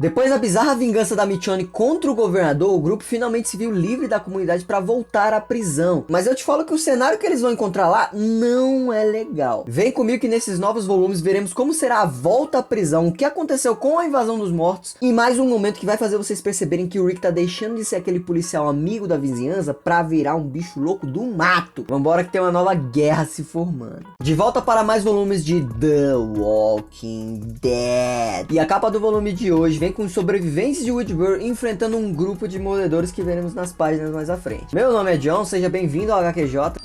Depois da bizarra vingança da Michonne contra o governador, o grupo finalmente se viu livre da comunidade para voltar à prisão. Mas eu te falo que o cenário que eles vão encontrar lá não é legal. Vem comigo que nesses novos volumes veremos como será a volta à prisão, o que aconteceu com a invasão dos mortos e mais um momento que vai fazer vocês perceberem que o Rick tá deixando de ser aquele policial amigo da vizinhança pra virar um bicho louco do mato. Vambora que tem uma nova guerra se formando. De volta para mais volumes de The Walking Dead. E a capa do volume de hoje vem com os sobreviventes de Woodbury enfrentando um grupo de moedores que veremos nas páginas mais à frente. Meu nome é John, seja bem-vindo ao HQJ.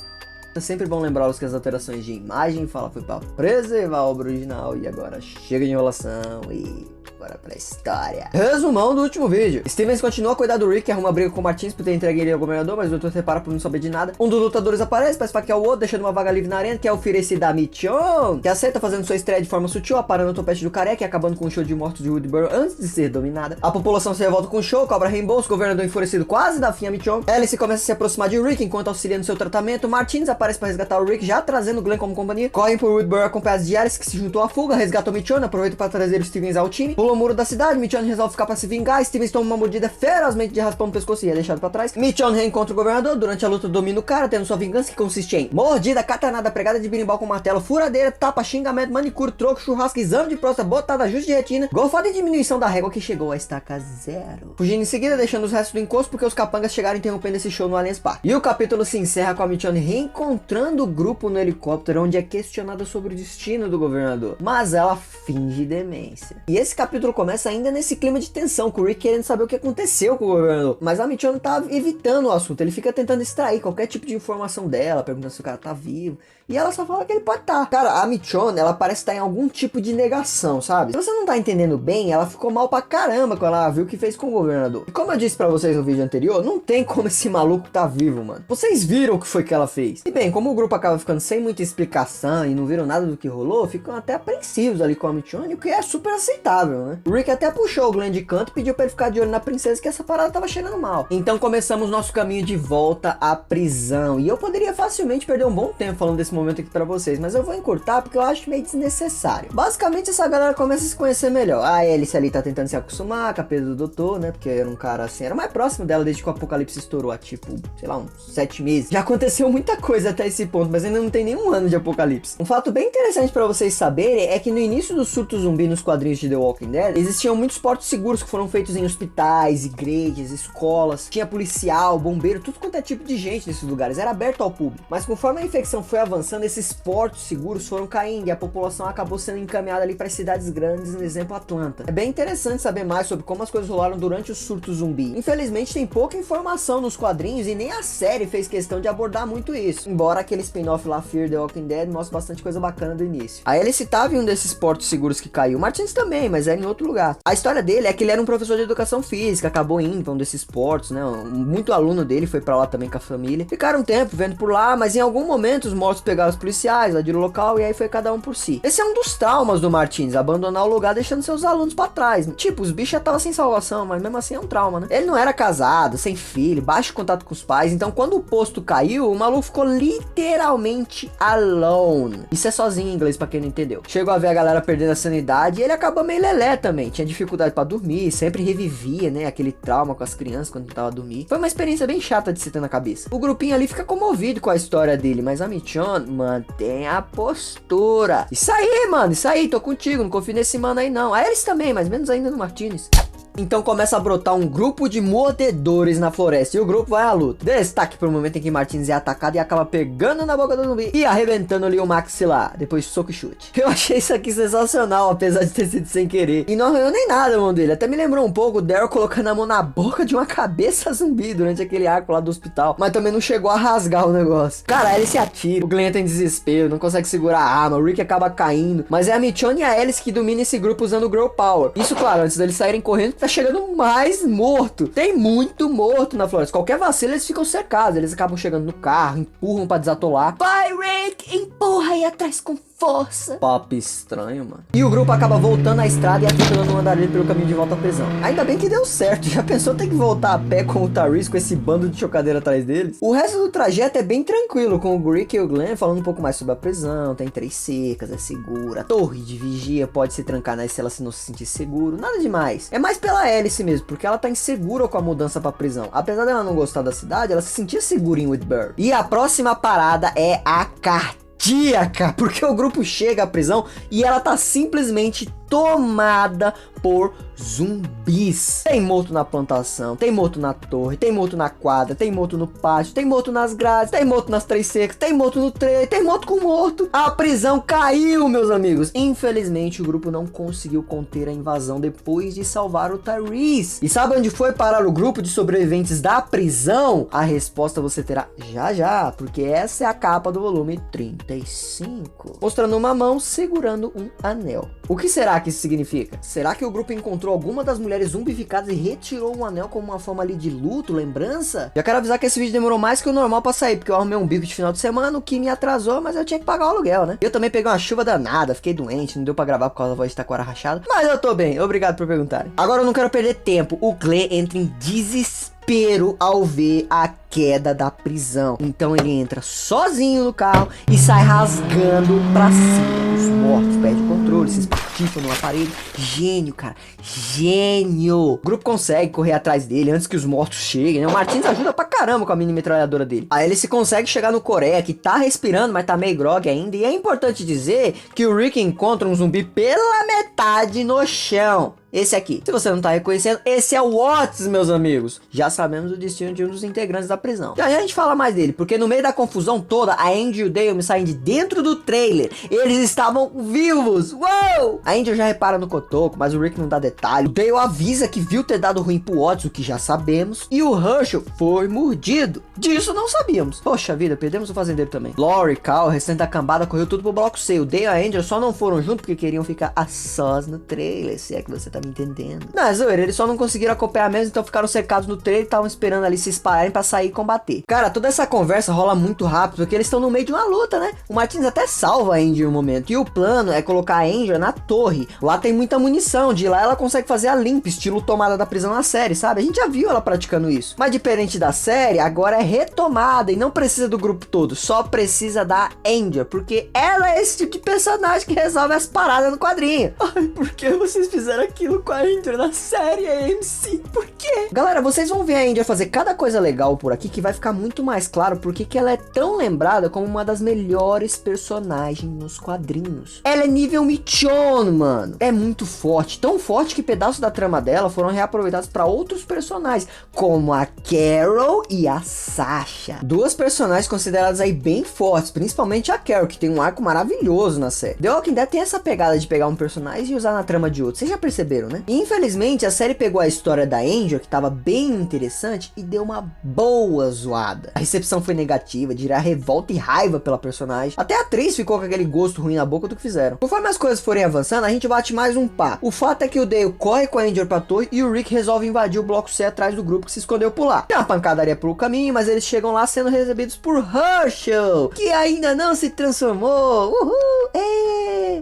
É sempre bom lembrá-los que as alterações de imagem e fala foi para preservar a obra original. E agora chega de enrolação e bora pra história. Resumão do último vídeo. Stevens continua a cuidar do Rick, que arruma briga com Martins por ter entregue ele ao governador, mas o doutor se repara por não saber de nada. Um dos lutadores aparece para esfaquear o outro, deixando uma vaga livre na arena, que é oferecida da Michonne, que aceita fazendo sua estreia de forma sutil, aparando o topete do careca e acabando com o show de mortos de Woodbury antes de ser dominada. A população se revolta com o show, cobra reembolso, o governador enfurecido quase dá fim a Michonne. Alice começa a se aproximar de Rick enquanto auxilia no seu tratamento. Martins aparece para resgatar o Rick, já trazendo o Glenn como companhia. Correm por Woodbury acompanhados de Alice, que se juntou à fuga, resgatou Michonne, aproveita para trazer o Stevens ao time, pula o muro da cidade. Michonne resolve ficar pra se vingar. Stevens toma uma mordida ferozmente de raspão no pescoço e é deixado pra trás. Michonne reencontra o governador. Durante a luta domina o cara, tendo sua vingança que consiste em mordida, catanada, pregada de berimbau com martelo, furadeira, tapa, xingamento, manicure, troco, churrasco, exame de próstata, botada, ajuste de retina, golfada e diminuição da régua que chegou a estaca 0. Fugindo em seguida, deixando os restos do encosto porque os capangas chegaram interrompendo esse show no Allianz Parque. E o capítulo se encerra com a Michonne reencontrando o grupo no helicóptero, onde é questionada sobre o destino do governador. Mas ela finge demência. E esse capítulo começa ainda nesse clima de tensão, com o Rick querendo saber o que aconteceu com o governador. Mas a Michonne tá evitando o assunto, ele fica tentando extrair qualquer tipo de informação dela, perguntando se o cara tá vivo. E ela só fala que ele pode estar. Cara, a Michonne, ela parece estar em algum tipo de negação, sabe? Se você não tá entendendo bem, ela ficou mal pra caramba quando ela viu o que fez com o governador. E como eu disse pra vocês no vídeo anterior, não tem como esse maluco tá vivo, mano. Vocês viram o que foi que ela fez. E bem, como o grupo acaba ficando sem muita explicação e não viram nada do que rolou, ficam até apreensivos ali com a Michonne, o que é super aceitável, né? O Rick até puxou o Glenn de canto e pediu pra ele ficar de olho na princesa, que essa parada tava cheirando mal. Então começamos nosso caminho de volta à prisão. E eu poderia facilmente perder um bom tempo falando desse momento aqui pra vocês, mas eu vou encurtar porque eu acho meio desnecessário. Basicamente essa galera começa a se conhecer melhor. A Alice ali tá tentando se acostumar com a perda do doutor, né? Porque era um cara assim, era mais próximo dela desde que o apocalipse estourou há tipo, sei lá, uns 7 meses. Já aconteceu muita coisa até esse ponto, mas ainda não tem nenhum ano de apocalipse. Um fato bem interessante pra vocês saberem é que no início do surto zumbi nos quadrinhos de The Walking Dead, existiam muitos portos seguros que foram feitos em hospitais, igrejas, escolas, tinha policial, bombeiro, tudo quanto é tipo de gente nesses lugares, era aberto ao público. Mas conforme a infecção foi avançando, esses portos seguros foram caindo e a população acabou sendo encaminhada ali para cidades grandes, no exemplo Atlanta. É bem interessante saber mais sobre como as coisas rolaram durante o surto zumbi. Infelizmente tem pouca informação nos quadrinhos e nem a série fez questão de abordar muito isso, embora aquele spin-off lá, Fear the Walking Dead, mostre bastante coisa bacana do início. A Alice estava em um desses portos seguros que caiu, o Martins também, mas era em outro lugar. A história dele é que ele era um professor de educação física, acabou indo pra um desses portos, né? Muito aluno dele foi pra lá também com a família. Ficaram um tempo vendo por lá, mas em algum momento os mortos pegaram os policiais lá de local e aí foi cada um por si. Esse é um dos traumas do Martins, abandonar o lugar deixando seus alunos pra trás. Tipo, os bichos já estavam sem salvação, mas mesmo assim é um trauma, né? Ele não era casado, sem filho, baixo contato com os pais, então quando o posto caiu, o maluco ficou literalmente alone. Isso é sozinho em inglês pra quem não entendeu. Chegou a ver a galera perdendo a sanidade e ele acabou meio lelé também. Tinha dificuldade pra dormir, sempre revivia, né? Aquele trauma com as crianças quando tava a dormir. Foi uma experiência bem chata de se ter na cabeça. O grupinho ali fica comovido com a história dele, mas a Michonne mantém a postura. Isso aí, mano, isso aí, tô contigo, não confio nesse mano aí não. A eles também, mas menos ainda no Martins. Então começa a brotar um grupo de mordedores na floresta e o grupo vai à luta. Destaque pro momento em que Martins é atacado e acaba pegando na boca do zumbi e arrebentando ali o maxilar, depois soco e chute. Eu achei isso aqui sensacional, apesar de ter sido sem querer. E não arranhou nem nada a mão dele, até me lembrou um pouco o Daryl colocando a mão na boca de uma cabeça zumbi durante aquele arco lá do hospital, mas também não chegou a rasgar o negócio. Cara, ele se atira, o Glenn entra em desespero, não consegue segurar a arma, o Rick acaba caindo, mas é a Michonne e a Alice que dominam esse grupo usando o Girl Power. Isso, claro, antes deles saírem correndo, tá chegando mais morto. Tem muito morto na floresta. Qualquer vacilo eles ficam cercados. Eles acabam chegando no carro, empurram pra desatolar. Vai, Rick! Empurra aí atrás com força. Papo estranho, mano. E o grupo acaba voltando à estrada e atropelando o andarilho pelo caminho de volta à prisão. Ainda bem que deu certo. Já pensou ter que voltar a pé com o Tyrese com esse bando de chocadeira atrás deles? O resto do trajeto é bem tranquilo, com o Rick e o Glenn falando um pouco mais sobre a prisão. Tem 3 cercas, é segura. A torre de vigia pode se trancar na cela se não se sentir seguro. Nada demais. É mais pela Alice mesmo, porque ela tá insegura com a mudança pra prisão. Apesar dela não gostar da cidade, ela se sentia segura em Whitburn. E a próxima parada é a cardíaca, porque o grupo chega à prisão e ela tá simplesmente tomada por zumbis. Tem morto na plantação, tem morto na torre, tem morto na quadra, tem morto no pátio, tem morto nas grades, tem morto nas 3 cercas, tem morto no trailer, tem morto com morto. A prisão caiu, meus amigos. Infelizmente, o grupo não conseguiu conter a invasão depois de salvar o Tyrese. E sabe onde foi parar o grupo de sobreviventes da prisão? A resposta você terá já já, porque essa é a capa do volume 35, mostrando uma mão segurando um anel. O que será que isso significa? Será que o grupo encontrou alguma das mulheres zumbificadas e retirou um anel como uma forma ali de luto, lembrança? Já quero avisar que esse vídeo demorou mais que o normal pra sair, porque eu arrumei um bico de final de semana, o que me atrasou, mas eu tinha que pagar o aluguel, né? Eu também peguei uma chuva danada, fiquei doente, não deu pra gravar por causa da voz de taquara rachada, mas eu tô bem, obrigado por perguntarem. Agora eu não quero perder tempo, o Glenn entra em desespero ao ver a queda da prisão. Então ele entra sozinho no carro e sai rasgando pra cima dos mortos, perde o controle, se espatifa no aparelho. Gênio, cara, gênio. O grupo consegue correr atrás dele antes que os mortos cheguem, né? O Martins ajuda pra caramba com a mini metralhadora dele. Aí ele se consegue chegar no Coreia, que tá respirando, mas tá meio grog ainda. E é importante dizer que o Rick encontra um zumbi pela metade no chão. Esse aqui. Se você não tá reconhecendo, esse é o Watts, meus amigos. Já sabemos o destino de um dos integrantes da prisão. Já a gente fala mais dele, porque no meio da confusão toda, a Andy e o Dale me saem de dentro do trailer. Eles estavam vivos. Uou! A Andy já repara no cotoco, mas o Rick não dá detalhe. O Dale avisa que viu ter dado ruim pro Watts, o que já sabemos. E o Herschel foi mordido. Disso não sabíamos. Poxa vida, perdemos o fazendeiro também. Lori, Cal, o restante da cambada correu tudo pro bloco C. O Dale e a Andy só não foram juntos porque queriam ficar a sós no trailer, se é que você tá me entendendo. Não, zoeira, eles só não conseguiram acompanhar mesmo, então ficaram cercados no trailer e estavam esperando ali se espalharem pra sair e combater. Cara, toda essa conversa rola muito rápido, porque eles estão no meio de uma luta, né? O Martins até salva a Andy em um momento, e o plano é colocar a Andy na torre. Lá tem muita munição, de lá ela consegue fazer a limpa, estilo tomada da prisão na série, sabe? A gente já viu ela praticando isso. Mas diferente da série, agora é retomada e não precisa do grupo todo, só precisa da Andy, porque ela é esse tipo de personagem que resolve as paradas no quadrinho. Ai, por que vocês fizeram aquilo com a Andy na série, AMC? Por quê? Galera, vocês vão ver a Andy fazer cada coisa legal por aqui que vai ficar muito mais claro porque que ela é tão lembrada como uma das melhores personagens nos quadrinhos. Ela é nível Michonne, mano. É muito forte, tão forte que pedaços da trama dela foram reaproveitados para outros personagens, como a Carol e a Sasha. Duas personagens consideradas aí bem fortes, principalmente a Carol, que tem um arco maravilhoso na série. The Walking Dead tem essa pegada de pegar um personagem e usar na trama de outro. Vocês já perceberam, né? E, infelizmente, a série pegou a história da Angel, que tava bem interessante, e deu uma boa zoada. A recepção foi negativa, de gerar revolta e raiva pela personagem. Até a atriz ficou com aquele gosto ruim na boca do que fizeram. Conforme as coisas forem avançando, a gente bate mais um papo. O fato é que o Dale corre com a Angel pra torre e o Rick resolve invadir o bloco C atrás do grupo que se escondeu por lá. Tem uma pancadaria pelo caminho, mas eles chegam lá sendo recebidos por Herschel, que ainda não se transformou. Uhul!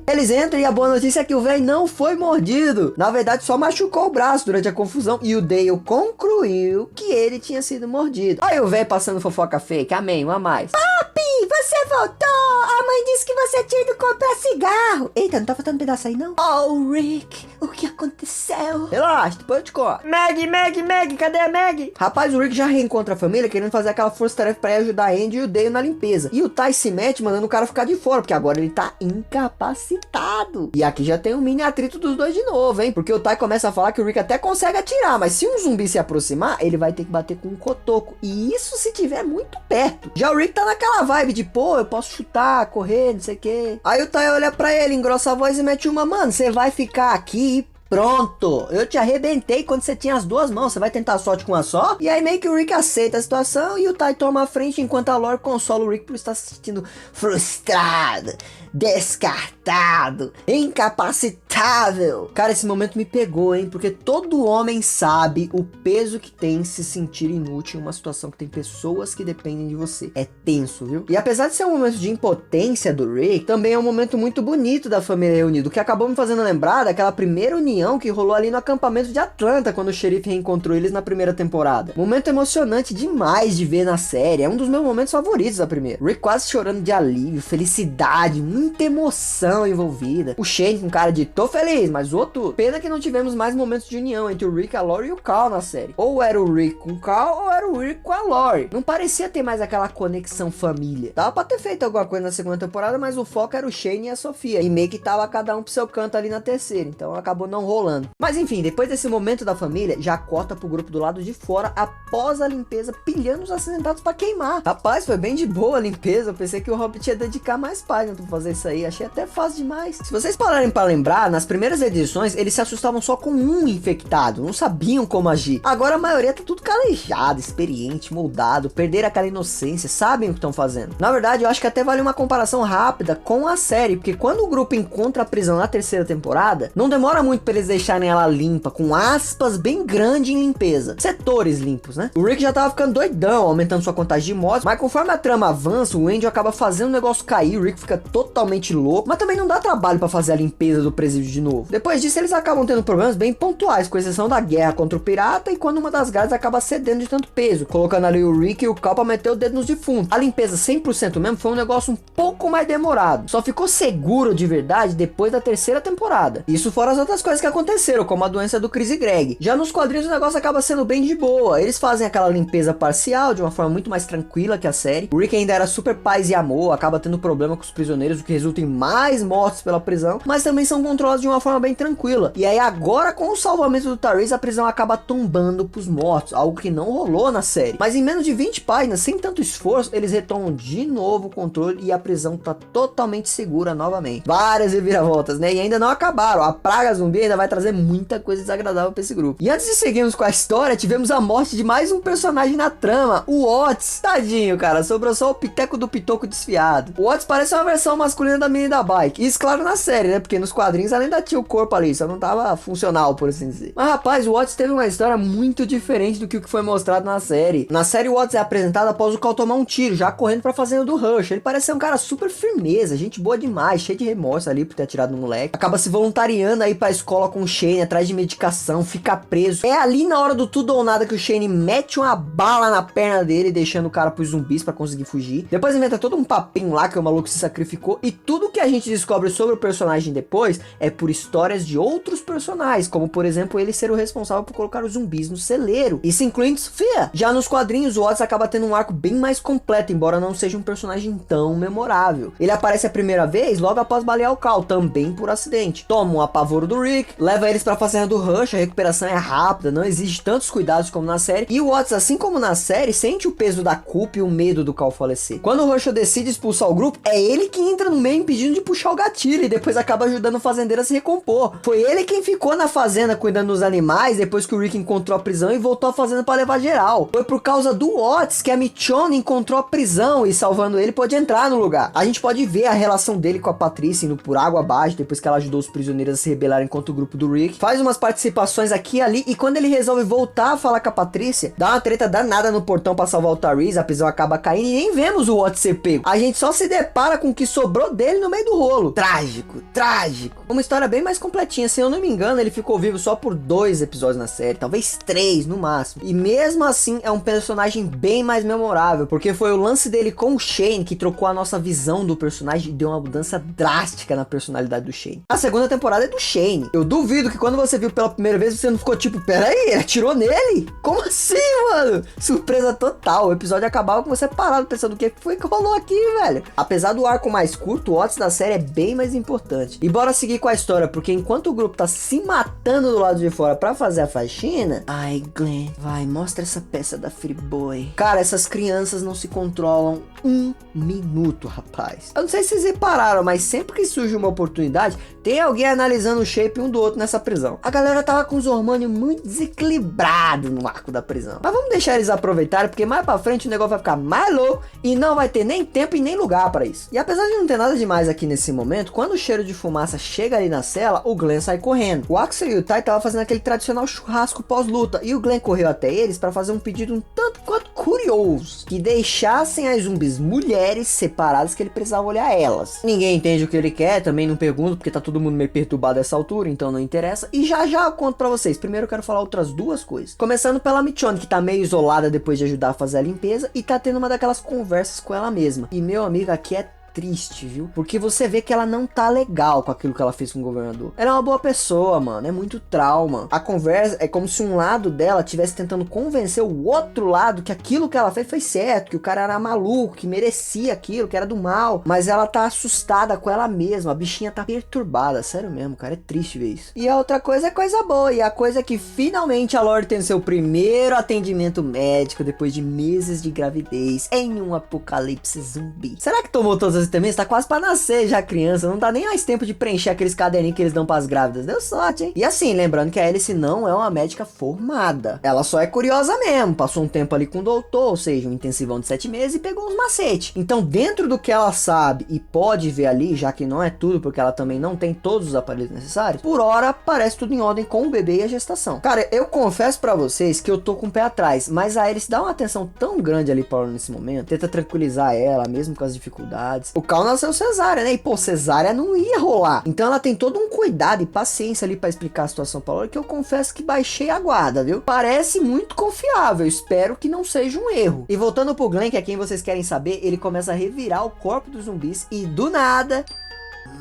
Eles entram e a boa notícia é que o velho não foi mordido. Na verdade, só machucou o braço durante a confusão e o Dale concluiu que ele tinha sido mordido. Olha o velho passando fofoca fake. Amém, um a mais. Papi, você voltou! A mãe disse que você tinha ido comprar cigarro. Eita, não tá faltando pedaço aí, não? Oh, Rick, o que aconteceu? Relaxa, depois eu te conto. Meg, cadê a Meg? Rapaz, o Rick já reencontra a família querendo fazer aquela força-tarefa pra ajudar a Andy e o Dale na limpeza. E o Ty se mete mandando o cara ficar de fora, porque agora ele tá incapacitado. E aqui já tem um mini atrito dos dois de novo, hein? Porque o Ty começa a falar que o Rick até consegue atirar, mas se um zumbi se aproximar, ele vai ter que bater com um cotoco. E isso se tiver muito perto. Já o Rick tá naquela vibe de, pô, eu posso chutar, correr, não sei o quê. Aí o Ty olha pra ele, engrossa a voz e mete uma, mano, você vai ficar aqui pronto, eu te arrebentei quando você tinha as duas mãos, você vai tentar a sorte com uma só? E aí meio que o Rick aceita a situação e o Ty toma a frente enquanto a Lori consola o Rick por estar se sentindo frustrado, descartado, incapacitado. miserável. Cara, esse momento me pegou, hein? Porque todo homem sabe o peso que tem se sentir inútil em uma situação que tem pessoas que dependem de você. É tenso, viu? E apesar de ser um momento de impotência do Rick, também é um momento muito bonito da família reunida, o que acabou me fazendo lembrar daquela primeira união que rolou ali no acampamento de Atlanta, quando o xerife reencontrou eles na primeira temporada. Momento emocionante demais de ver na série, é um dos meus momentos favoritos da primeira. Rick quase chorando de alívio, felicidade, muita emoção envolvida. O Shane com cara de tô feliz, mas outro... Pena que não tivemos mais momentos de união entre o Rick, a Lori e o Carl na série. Ou era o Rick com o Carl, ou era o Rick com a Lori. Não parecia ter mais aquela conexão família. Dava pra ter feito alguma coisa na segunda temporada, mas o foco era o Shane e a Sofia. E meio que tava cada um pro seu canto ali na terceira, então acabou não rolando. Mas enfim, depois desse momento da família, já corta pro grupo do lado de fora após a limpeza, pilhando os acidentados pra queimar. Rapaz, foi bem de boa a limpeza. Eu pensei que o Hobbit ia dedicar mais páginas pra fazer isso aí. Achei até fácil demais. Se vocês pararem pra lembrar, nas primeiras edições, eles se assustavam só com um infectado. Não sabiam como agir. Agora a maioria tá tudo calejado, experiente, moldado, perderam aquela inocência, sabem o que estão fazendo. Na verdade, eu acho que até vale uma comparação rápida com a série, porque quando o grupo encontra a prisão na terceira temporada, não demora muito pra eles deixarem ela limpa, com aspas bem grande em limpeza. Setores limpos, né? O Rick já tava ficando doidão, aumentando sua contagem de mortes, mas conforme a trama avança, o Andy acaba fazendo o negócio cair, o Rick fica totalmente louco, mas também não dá trabalho pra fazer a limpeza do presídio de novo. Depois disso, eles acabam tendo problemas bem pontuais, com exceção da guerra contra o pirata e quando uma das grades acaba cedendo de tanto peso, colocando ali o Rick e o Cal pra meter o dedo nos defuntos. A limpeza 100% mesmo foi um negócio um pouco mais demorado. Só ficou seguro de verdade depois da terceira temporada. Isso fora as outras coisas que aconteceram, como a doença do Chris e Greg. Já nos quadrinhos o negócio acaba sendo bem de boa. Eles fazem aquela limpeza parcial de uma forma muito mais tranquila que a série. O Rick ainda era super paz e amor, acaba tendo problema com os prisioneiros, o que resulta em mais mortes pela prisão, mas também são controlados de uma forma bem tranquila. E aí agora com o salvamento do Tyrese, a prisão acaba tombando pros mortos, algo que não rolou na série. Mas em menos de 20 páginas, sem tanto esforço, eles retomam de novo o controle e a prisão tá totalmente segura novamente. Várias reviravoltas, né? E ainda não acabaram. A praga zumbi ainda vai trazer muita coisa desagradável pra esse grupo. E antes de seguirmos com a história, tivemos a morte de mais um personagem na trama, o Watts. Tadinho, cara, sobrou só o piteco do pitoco desfiado. O Watts parece uma versão masculina da Minnie da Bike. Isso, claro, na série, né? Porque nos quadrinhos ela ainda tinha o corpo ali, só não tava funcional, por assim dizer. Mas, rapaz, o Watts teve uma história muito diferente do que o que foi mostrado na série. Na série, o Watts é apresentado após o Cal tomar um tiro, já correndo pra fazenda do Rush. Ele parece ser um cara super firmeza, gente boa demais, cheio de remorso ali por ter atirado no moleque. Acaba se voluntariando aí pra escola com o Shane, atrás de medicação, fica preso. É ali na hora do tudo ou nada que o Shane mete uma bala na perna dele, deixando o cara pros zumbis pra conseguir fugir. Depois inventa todo um papinho lá que o maluco se sacrificou. E tudo que a gente descobre sobre o personagem depois é por histórias de outros personagens, como por exemplo ele ser o responsável por colocar os zumbis no celeiro. Isso incluindo Sofia. Já nos quadrinhos, o Watts acaba tendo um arco bem mais completo, embora não seja um personagem tão memorável. Ele aparece a primeira vez logo após balear o Cal, também por acidente. Toma um apavoro do Rick, leva eles pra fazenda do Rush, a recuperação é rápida, não exige tantos cuidados como na série, e o Watts, assim como na série, sente o peso da culpa e o medo do Cal falecer. Quando o Rush decide expulsar o grupo, é ele que entra no meio impedindo de puxar o gatilho e depois acaba ajudando o fazendeiro a se recompor. Foi ele quem ficou na fazenda cuidando dos animais depois que o Rick encontrou a prisão e voltou à fazenda pra levar geral. Foi por causa do Watts que a Michonne encontrou a prisão e salvando ele pôde entrar no lugar. A gente pode ver a relação dele com a Patrícia indo por água abaixo depois que ela ajudou os prisioneiros a se rebelarem contra o grupo do Rick. Faz umas participações aqui e ali e quando ele resolve voltar a falar com a Patrícia, dá uma treta danada no portão pra salvar o Tyrese, a prisão acaba caindo e nem vemos o Watts ser pego. A gente só se depara com o que sobrou dele no meio do rolo. Trágico, trágico. Uma história bem mais completinha, se eu não me engano, ele ficou vivo só por 2 episódios na série, talvez 3 no máximo. E mesmo assim é um personagem bem mais memorável, porque foi o lance dele com o Shane que trocou a nossa visão do personagem e deu uma mudança drástica na personalidade do Shane. A segunda temporada é do Shane. Eu duvido que quando você viu pela primeira vez você não ficou tipo, peraí, ele atirou nele? Como assim, mano? Surpresa total. O episódio acabava com você parado pensando o que foi que rolou aqui, velho. Apesar do arco mais curto, o Watts da série é bem mais importante. E bora seguir com a história, porque enquanto o grupo tá se matando do lado de fora pra fazer a faxina... Ai, Glenn, vai, mostra essa peça da Free-Boy. Cara, essas crianças não se controlam um minuto, rapaz. Eu não sei se vocês repararam, mas sempre que surge uma oportunidade, tem alguém analisando o shape um do outro nessa prisão. A galera tava com os hormônios muito desequilibrados no arco da prisão. Mas vamos deixar eles aproveitarem, porque mais pra frente o negócio vai ficar mais louco e não vai ter nem tempo e nem lugar pra isso. E apesar de não ter nada demais aqui nesse momento, quando o cheiro de fumaça chega chega ali na cela, o Glenn sai correndo. O Axel e o Ty tava fazendo aquele tradicional churrasco pós-luta, e o Glenn correu até eles para fazer um pedido um tanto quanto curioso, que deixassem as zumbis mulheres separadas, que ele precisava olhar elas. Ninguém entende o que ele quer, também não pergunto, porque tá todo mundo meio perturbado nessa altura, então não interessa. E já eu conto pra vocês. Primeiro eu quero falar outras duas coisas. Começando pela Michonne, que tá meio isolada depois de ajudar a fazer a limpeza, e tá tendo uma daquelas conversas com ela mesma. E meu amigo, aqui é triste, viu? Porque você vê que ela não tá legal com aquilo que ela fez com o governador. Ela é uma boa pessoa, mano. É muito trauma. A conversa é como se um lado dela estivesse tentando convencer o outro lado que aquilo que ela fez foi certo, que o cara era maluco, que merecia aquilo, que era do mal. Mas ela tá assustada com ela mesma. A bichinha tá perturbada. Sério mesmo, cara. É triste ver isso. E a outra coisa é coisa boa. E a coisa é que finalmente a Lori tem seu primeiro atendimento médico depois de meses de gravidez em um apocalipse zumbi. Será que tomou todas também, tá quase pra nascer já criança, não dá nem mais tempo de preencher aqueles caderninhos que eles dão pras grávidas. Deu sorte, hein? E assim, lembrando que a Alice não é uma médica formada, ela só é curiosa mesmo, passou um tempo ali com o doutor, ou seja, um intensivão de 7 meses e pegou uns macetes. Então, dentro do que ela sabe e pode ver ali, já que não é tudo, porque ela também não tem todos os aparelhos necessários, por hora parece tudo em ordem com o bebê e a gestação. Cara, eu confesso pra vocês que eu tô com o pé atrás, mas a Alice dá uma atenção tão grande ali pra ela nesse momento, tenta tranquilizar ela, mesmo com as dificuldades. O Cal nasceu cesárea, né? E pô, cesárea não ia rolar. Então ela tem todo um cuidado e paciência ali pra explicar a situação pra Lori, que eu confesso que baixei a guarda, viu? Parece muito confiável, espero que não seja um erro. E voltando pro Glenn, que é quem vocês querem saber, ele começa a revirar o corpo dos zumbis e do nada...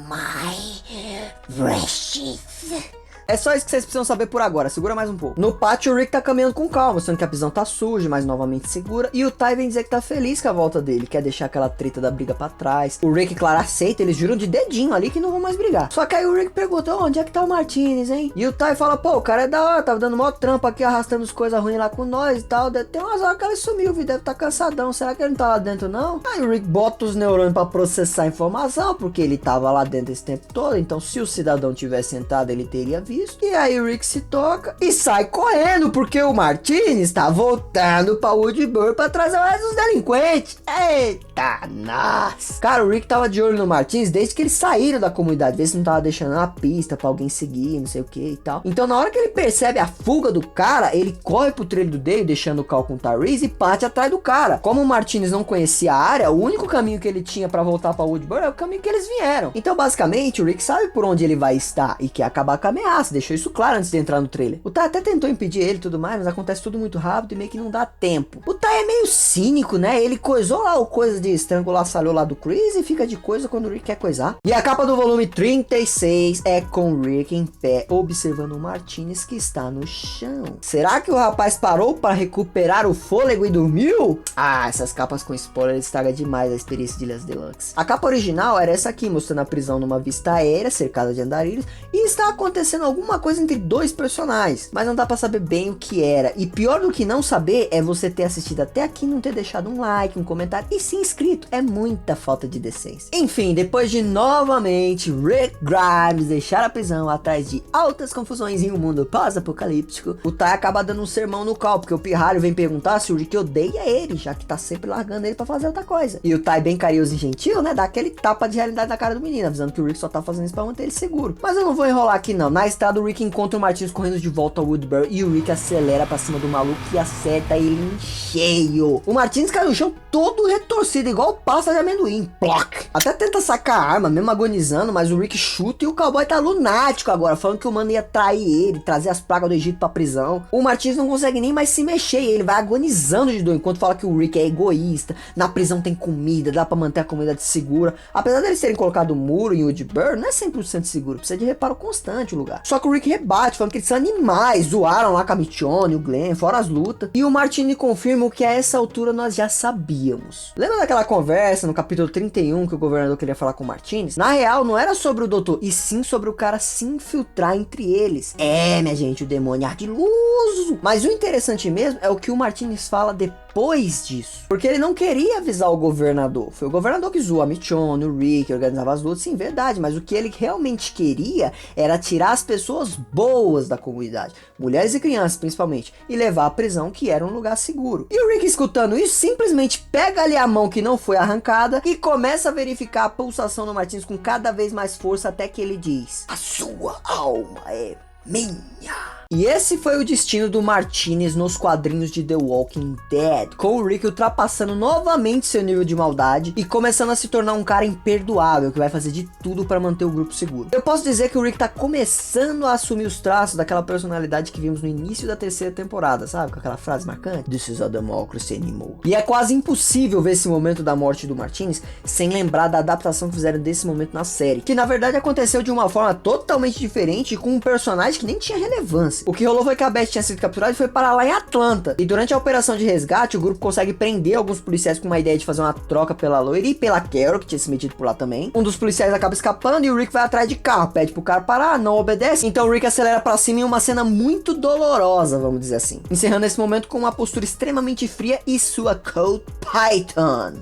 My precious... É só isso que vocês precisam saber por agora, segura mais um pouco. No pátio, o Rick tá caminhando com calma, mostrando que a prisão tá suja, mas novamente segura. E o Ty vem dizer que tá feliz com a volta dele, quer deixar aquela treta da briga pra trás. O Rick, claro, aceita, eles juram de dedinho ali que não vão mais brigar. Só que aí o Rick pergunta, onde é que tá o Martinez, hein? E o Ty fala, pô, o cara é da hora, tava dando mó trampo aqui, arrastando as coisas ruins lá com nós e tal. Tem umas horas que ele sumiu, viu? Deve tá cansadão, será que ele não tá lá dentro, não? Aí o Rick bota os neurônios pra processar a informação, porque ele tava lá dentro esse tempo todo, então se o cidadão tivesse sentado, ele teria visto. E aí o Rick se toca e sai correndo, porque o Martinez tá voltando pra Woodbury pra trazer mais uns delinquentes. Eita, nossa. Cara, o Rick tava de olho no Martinez desde que eles saíram da comunidade, ver se não tava deixando uma pista pra alguém seguir, não sei o que e tal. Então na hora que ele percebe a fuga do cara, ele corre pro trilho dele, deixando o Cal com o Tyrese e parte atrás do cara. Como o Martinez não conhecia a área, o único caminho que ele tinha pra voltar pra Woodbury é o caminho que eles vieram. Então basicamente o Rick sabe por onde ele vai estar e quer acabar com a ameaça, deixou isso claro antes de entrar no trailer. O Ty até tentou impedir ele e tudo mais, mas acontece tudo muito rápido e meio que não dá tempo. O Ty é meio cínico, né? Ele coisou lá o coisa de estrangular salhou lá do Chris e fica de coisa quando o Rick quer coisar. E a capa do volume 36 é com o Rick em pé, observando o Martinez que está no chão. Será que o rapaz parou para recuperar o fôlego e dormiu? Ah, essas capas com spoiler estraga demais a experiência de Ilhas Deluxe. A capa original era essa aqui, mostrando a prisão numa vista aérea, cercada de andarilhos, e está acontecendo alguma coisa entre dois personagens, mas não dá pra saber bem o que era. E pior do que não saber é você ter assistido até aqui e não ter deixado um like, um comentário e se inscrito. É muita falta de decência. Enfim, depois de novamente Rick Grimes deixar a prisão atrás de altas confusões em um mundo pós-apocalíptico, o Ty acaba dando um sermão no Cal, porque o pirralho vem perguntar se o Rick odeia ele, já que tá sempre largando ele pra fazer outra coisa. E o Ty, bem carinhoso e gentil, né, dá aquele tapa de realidade na cara do menino, avisando que o Rick só tá fazendo isso pra manter ele seguro. Mas eu não vou enrolar aqui não. Na estrada o Rick encontra o Martinez correndo de volta ao Woodbury e o Rick acelera pra cima do maluco e acerta ele em cheio. O Martinez cai no chão todo retorcido, igual pasta de amendoim. Ploc! Até tenta sacar a arma, mesmo agonizando, mas o Rick chuta e o cowboy tá lunático agora, falando que o mano ia trair ele, trazer as pragas do Egito pra prisão. O Martinez não consegue nem mais se mexer e ele vai agonizando de dor, enquanto fala que o Rick é egoísta, na prisão tem comida, dá pra manter a comunidade segura. Apesar deles terem colocado o muro em Woodbury, não é 100% seguro, precisa de reparo constante o lugar. Só que o Rick rebate, falando que eles são animais, zoaram lá com a Michonne, o Glenn, fora as lutas. E o Martinez confirma o que a essa altura nós já sabíamos. Lembra daquela conversa no capítulo 31 que o governador queria falar com o Martinez? Na real, não era sobre o doutor, e sim sobre o cara se infiltrar entre eles. É, minha gente, o demônio ardiloso. Mas o interessante mesmo é o que o Martinez fala depois depois disso. Porque ele não queria avisar o governador. Foi o governador que zoou a Michonne, o Rick, organizava as lutas, sim, verdade. Mas o que ele realmente queria era tirar as pessoas boas da comunidade, mulheres e crianças principalmente, e levar à prisão, que era um lugar seguro. E o Rick, escutando isso, simplesmente pega ali a mão que não foi arrancada e começa a verificar a pulsação do Martinez com cada vez mais força, até que ele diz: a sua alma é minha. E esse foi o destino do Martinez nos quadrinhos de The Walking Dead, com o Rick ultrapassando novamente seu nível de maldade e começando a se tornar um cara imperdoável, que vai fazer de tudo para manter o grupo seguro. Eu posso dizer que o Rick tá começando a assumir os traços daquela personalidade que vimos no início da terceira temporada, sabe? Com aquela frase marcante: This is a democracy anymore. E é quase impossível ver esse momento da morte do Martinez sem lembrar da adaptação que fizeram desse momento na série, que na verdade aconteceu de uma forma totalmente diferente e com um personagem que nem tinha relevância. O que rolou foi que a Beth tinha sido capturada e foi parar lá em Atlanta. E durante a operação de resgate, o grupo consegue prender alguns policiais com uma ideia de fazer uma troca pela Loira e pela Carol, que tinha se metido por lá também. Um dos policiais acaba escapando e o Rick vai atrás de carro, pede pro cara parar, não obedece. Então o Rick acelera pra cima em uma cena muito dolorosa, vamos dizer assim. Encerrando esse momento com uma postura extremamente fria e sua Colt Python.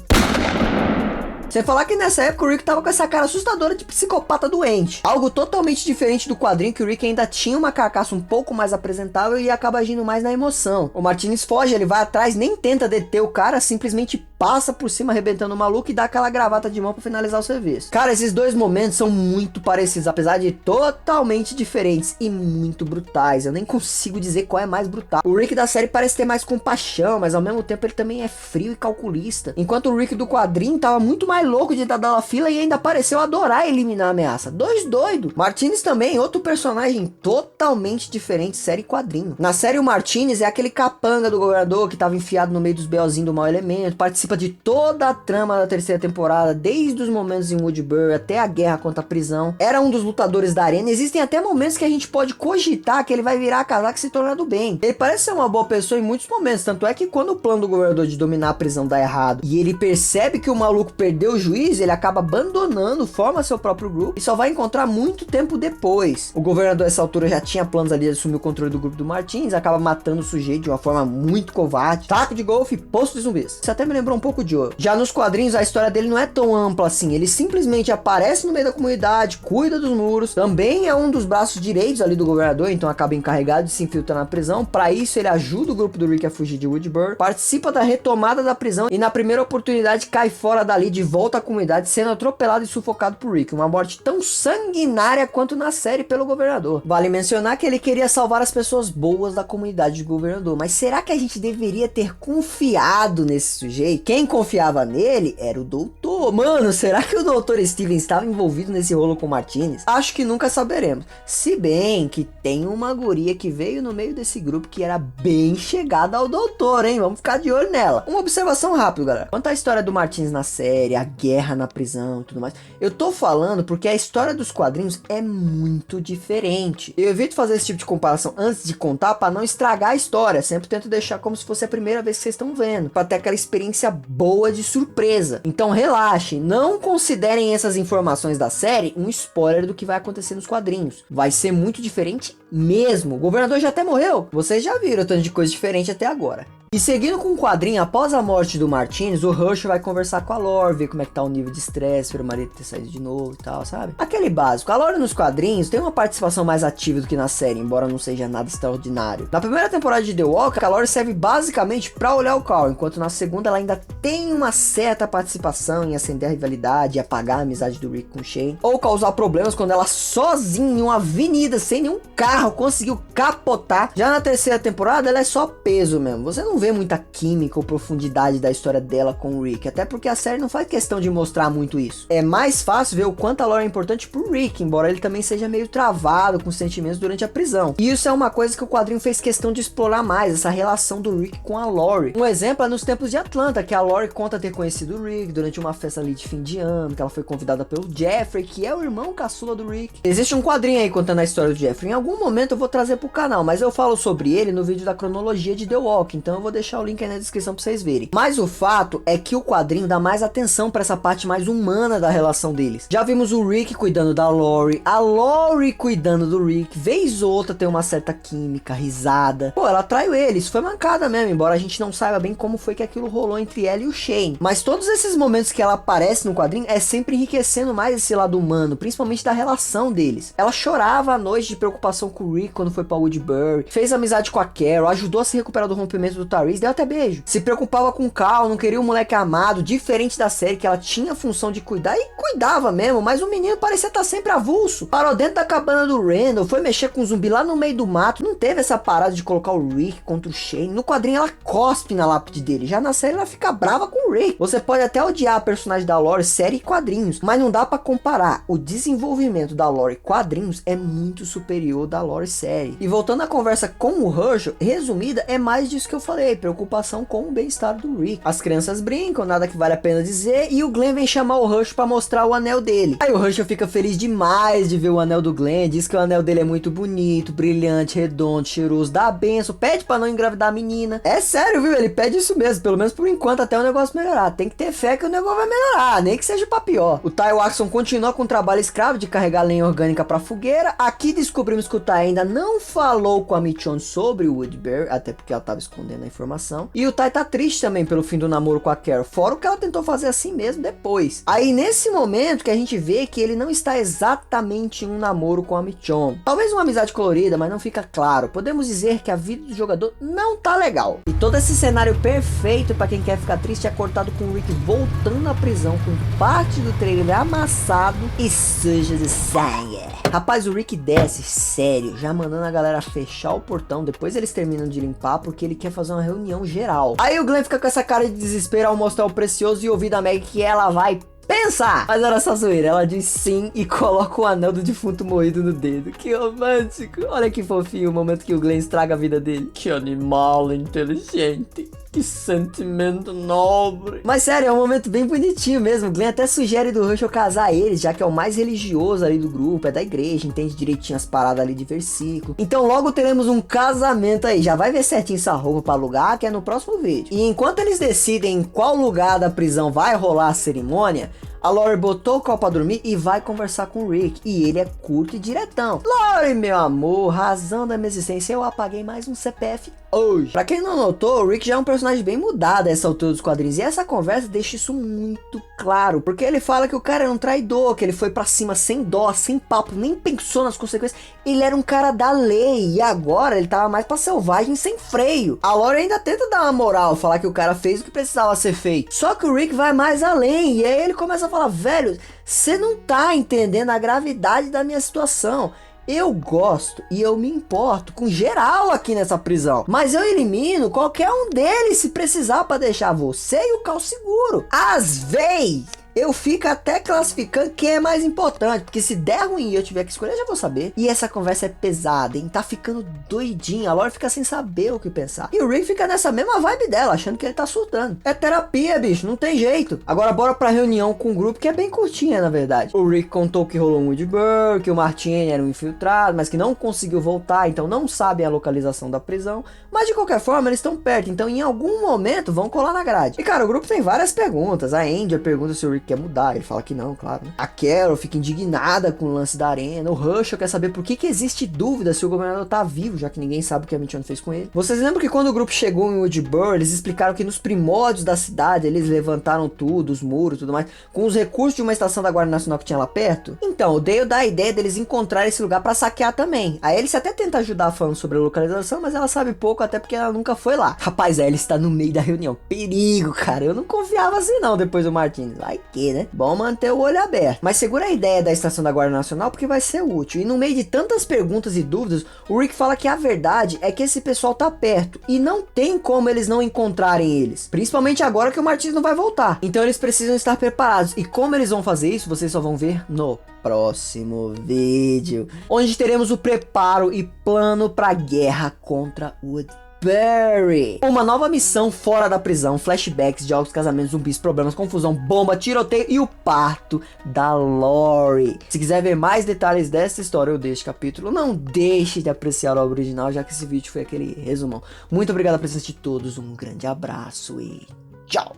Sem falar que nessa época o Rick tava com essa cara assustadora de psicopata doente. Algo totalmente diferente do quadrinho, que o Rick ainda tinha uma carcaça um pouco mais apresentável e acaba agindo mais na emoção. O Martinez foge, ele vai atrás, nem tenta deter o cara, simplesmente passa por cima arrebentando o maluco e dá aquela gravata de mão pra finalizar o serviço. Cara, esses dois momentos são muito parecidos, apesar de totalmente diferentes e muito brutais. Eu nem consigo dizer qual é mais brutal. O Rick da série parece ter mais compaixão, mas ao mesmo tempo ele também é frio e calculista. Enquanto o Rick do quadrinho tava muito mais louco de dar da fila e ainda pareceu adorar eliminar a ameaça. Dois doidos. Martinez também, outro personagem totalmente diferente, série e quadrinho. Na série o Martinez é aquele capanga do governador que tava enfiado no meio dos BOzinhos do mau elemento, participa de toda a trama da terceira temporada, desde os momentos em Woodbury até a guerra contra a prisão. Era um dos lutadores da arena. Existem até momentos que a gente pode cogitar que ele vai virar a casaca e se tornar do bem. Ele parece ser uma boa pessoa em muitos momentos, tanto é que quando o plano do governador de dominar a prisão dá errado e ele percebe que o maluco perdeu o juiz, ele acaba abandonando, forma seu próprio grupo e só vai encontrar muito tempo depois. O governador nessa altura já tinha planos ali de assumir o controle do grupo do Martinez, acaba matando o sujeito de uma forma muito covarde. Taco de golfe, posto de zumbis. Isso até me lembrou um pouco de outro. Já nos quadrinhos a história dele não é tão ampla assim, ele simplesmente aparece no meio da comunidade, cuida dos muros, também é um dos braços direitos ali do governador, então acaba encarregado de se infiltrar na prisão. Para isso ele ajuda o grupo do Rick a fugir de Woodbury, participa da retomada da prisão e na primeira oportunidade cai fora dali de volta à comunidade, sendo atropelado e sufocado por Rick, uma morte tão sanguinária quanto na série pelo governador. Vale mencionar que ele queria salvar as pessoas boas da comunidade do governador, mas será que a gente deveria ter confiado nesse sujeito? Quem confiava nele era o doutor. Mano, será que o doutor Steven estava envolvido nesse rolo com o Martinez? Acho que nunca saberemos, se bem que tem uma guria que veio no meio desse grupo que era bem chegada ao doutor, hein? Vamos ficar de olho nela. Uma observação rápida, galera. Quanto à história do Martinez na série, a guerra na prisão e tudo mais, eu tô falando porque a história dos quadrinhos é muito diferente. Eu evito fazer esse tipo de comparação antes de contar para não estragar a história. Sempre tento deixar como se fosse a primeira vez que vocês estão vendo, para ter aquela experiência boa de surpresa. Então relaxem, não considerem essas informações da série um spoiler do que vai acontecer nos quadrinhos. Vai ser muito diferente mesmo. O governador já até morreu. Vocês já viram tanto de coisa diferente até agora. E seguindo com o quadrinho, após a morte do Martinez, o Hershel vai conversar com a Lore, ver como é que tá o nível de estresse, ver o marido ter saído de novo e tal, sabe? Aquele básico. A Lore nos quadrinhos tem uma participação mais ativa do que na série, embora não seja nada extraordinário. Na primeira temporada de The Walker, a Lore serve basicamente pra olhar o Carl, enquanto na segunda ela ainda tem uma certa participação em acender a rivalidade e apagar a amizade do Rick com o Shane, ou causar problemas quando ela sozinha em uma avenida, sem nenhum carro, conseguiu capotar. Já na terceira temporada, ela é só peso mesmo. Você não vê muita química ou profundidade da história dela com o Rick, até porque a série não faz questão de mostrar muito isso. É mais fácil ver o quanto a Lore é importante pro Rick, embora ele também seja meio travado com sentimentos durante a prisão. E isso é uma coisa que o quadrinho fez questão de explorar mais, essa relação do Rick com a Lore. Um exemplo é nos tempos de Atlanta, que a Lore conta ter conhecido o Rick durante uma festa ali de fim de ano, que ela foi convidada pelo Jeffrey, que é o irmão caçula do Rick. Existe um quadrinho aí contando a história do Jeffrey. Em algum momento eu vou trazer pro canal, mas eu falo sobre ele no vídeo da cronologia de The Walking, então eu vou deixar o link aí na descrição pra vocês verem. Mas o fato é que o quadrinho dá mais atenção pra essa parte mais humana da relação deles. Já vimos o Rick cuidando da Lori, a Lori cuidando do Rick, vez ou outra tem uma certa química, risada. Pô, ela traiu ele, isso foi mancada mesmo, embora a gente não saiba bem como foi que aquilo rolou entre ela e o Shane. Mas todos esses momentos que ela aparece no quadrinho é sempre enriquecendo mais esse lado humano, principalmente da relação deles. Ela chorava à noite de preocupação com o Rick quando foi pra Woodbury, fez amizade com a Carol, ajudou a se recuperar do rompimento do Tyrese, deu até beijo. Se preocupava com o Cal, não queria um moleque amado, diferente da série que ela tinha a função de cuidar e cuidava mesmo, mas o menino parecia estar sempre avulso. Parou dentro da cabana do Randall, foi mexer com um zumbi lá no meio do mato, não teve essa parada de colocar o Rick contra o Shane. No quadrinho ela cospe na lápide dele, já na série ela fica brava com o Rick. Você pode até odiar a personagem da Lori, série e quadrinhos, mas não dá pra comparar. O desenvolvimento da Lori quadrinhos é muito superior da Lori série. E voltando à conversa com o Herschel, resumida, é mais disso que eu falei, preocupação com o bem-estar do Rick. As crianças brincam, nada que vale a pena dizer, e o Glenn vem chamar o Herschel pra mostrar o anel dele. Aí o Herschel fica feliz demais de ver o anel do Glenn, diz que o anel dele é muito bonito, brilhante, redondo, cheiroso, dá a benção, pede pra não engravidar a menina. É sério, viu? Ele pede isso mesmo, pelo menos por enquanto, até o negócio melhorar. Tem que ter fé que o negócio vai melhorar, nem que seja pra pior. O Ty Watson continua com o trabalho escravo de carregar lenha orgânica pra fogueira. Aqui descobrimos que o Ty ainda não falou com a Michonne sobre o Woodbury, até porque ela tava escondendo a informação. E o Ty tá triste também pelo fim do namoro com a Carol, fora o que ela tentou fazer assim mesmo depois. Aí nesse momento que a gente vê que ele não está exatamente em um namoro com a Michonne. Talvez uma amizade colorida, mas não fica claro. Podemos dizer que a vida do jogador não tá legal. E todo esse cenário perfeito pra quem quer ficar triste é cortado com o Rick voltando à prisão com parte do trailer amassado e sujo de sangue. Rapaz, o Rick desce, sério, já mandando a galera fechar o portão, depois eles terminam de limpar porque ele quer fazer uma reunião geral. Aí o Glenn fica com essa cara de desespero ao mostrar o precioso e ouvir da Meg que ela vai pensar. Mas era só zoeira, ela diz sim e coloca o anel do defunto morrido no dedo. Que romântico. Olha que fofinho o momento que o Glenn estraga a vida dele. Que animal inteligente. Que sentimento nobre. Mas sério, é um momento bem bonitinho mesmo. O Glenn até sugere do Herschel casar eles, já que é o mais religioso ali do grupo, é da igreja, entende direitinho as paradas ali de versículo. Então logo teremos um casamento aí. Já vai ver certinho essa roupa pra alugar, que é no próximo vídeo. E enquanto eles decidem em qual lugar da prisão vai rolar a cerimônia, a Lori botou o Cal pra dormir e vai conversar com o Rick. E ele é curto e diretão. Lori, meu amor, razão da minha existência, eu apaguei mais um CPF hoje. Pra quem não notou, o Rick já é um personagem bem mudado a essa altura dos quadrinhos. E essa conversa deixa isso muito claro. Porque ele fala que o cara era um traidor, que ele foi pra cima sem dó, sem papo, nem pensou nas consequências. Ele era um cara da lei. E agora ele tava mais pra selvagem sem freio. A Lori ainda tenta dar uma moral, falar que o cara fez o que precisava ser feito. Só que o Rick vai mais além. E aí ele começa a falar, velho, você não tá entendendo a gravidade da minha situação. Eu gosto e eu me importo com geral aqui nessa prisão, mas eu elimino qualquer um deles se precisar para deixar você e o Cal seguro. Às vezes eu fico até classificando quem é mais importante, porque se der ruim e eu tiver que escolher, eu já vou saber. E essa conversa é pesada, hein? Tá ficando doidinha. A Lori fica sem saber o que pensar. E o Rick fica nessa mesma vibe dela, achando que ele tá surtando. É terapia, bicho, não tem jeito. Agora bora pra reunião com o grupo, que é bem curtinha, na verdade. O Rick contou que rolou um Woodbury, que o Martini era um infiltrado, mas que não conseguiu voltar, então não sabem a localização da prisão. Mas de qualquer forma, eles estão perto, então em algum momento vão colar na grade. E cara, o grupo tem várias perguntas. A Angel pergunta se o Rick quer mudar, ele fala que não, claro, né? A Carol fica indignada com o lance da arena. O Herschel quer saber por que existe dúvida se o governador tá vivo, já que ninguém sabe o que a Michonne fez com ele. Vocês lembram que quando o grupo chegou em Woodbury, eles explicaram que nos primórdios da cidade eles levantaram tudo, os muros e tudo mais, com os recursos de uma estação da Guarda Nacional que tinha lá perto? Então, o Dale dá a ideia deles encontrarem esse lugar pra saquear também. A Alice até tenta ajudar falando sobre a localização, mas ela sabe pouco, até porque ela nunca foi lá. Rapaz, a Alice tá no meio da reunião. Perigo, cara. Eu não confiava assim não, depois do Martins. Vai que, né? Bom manter o olho aberto. Mas segura a ideia da estação da Guarda Nacional porque vai ser útil. E no meio de tantas perguntas e dúvidas, o Rick fala que a verdade é que esse pessoal tá perto e não tem como eles não encontrarem eles. Principalmente agora que o Martins não vai voltar. Então eles precisam estar preparados. E como eles vão fazer isso, vocês só vão ver no próximo vídeo, onde teremos o preparo e plano para a guerra contra Woodbury. Barry. Uma nova missão fora da prisão, flashbacks, jogos, casamentos, zumbis, problemas, confusão, bomba, tiroteio e o parto da Lori. Se quiser ver mais detalhes dessa história ou deste capítulo, não deixe de apreciar o original, já que esse vídeo foi aquele resumão. Muito obrigado pela presença de todos, um grande abraço e tchau!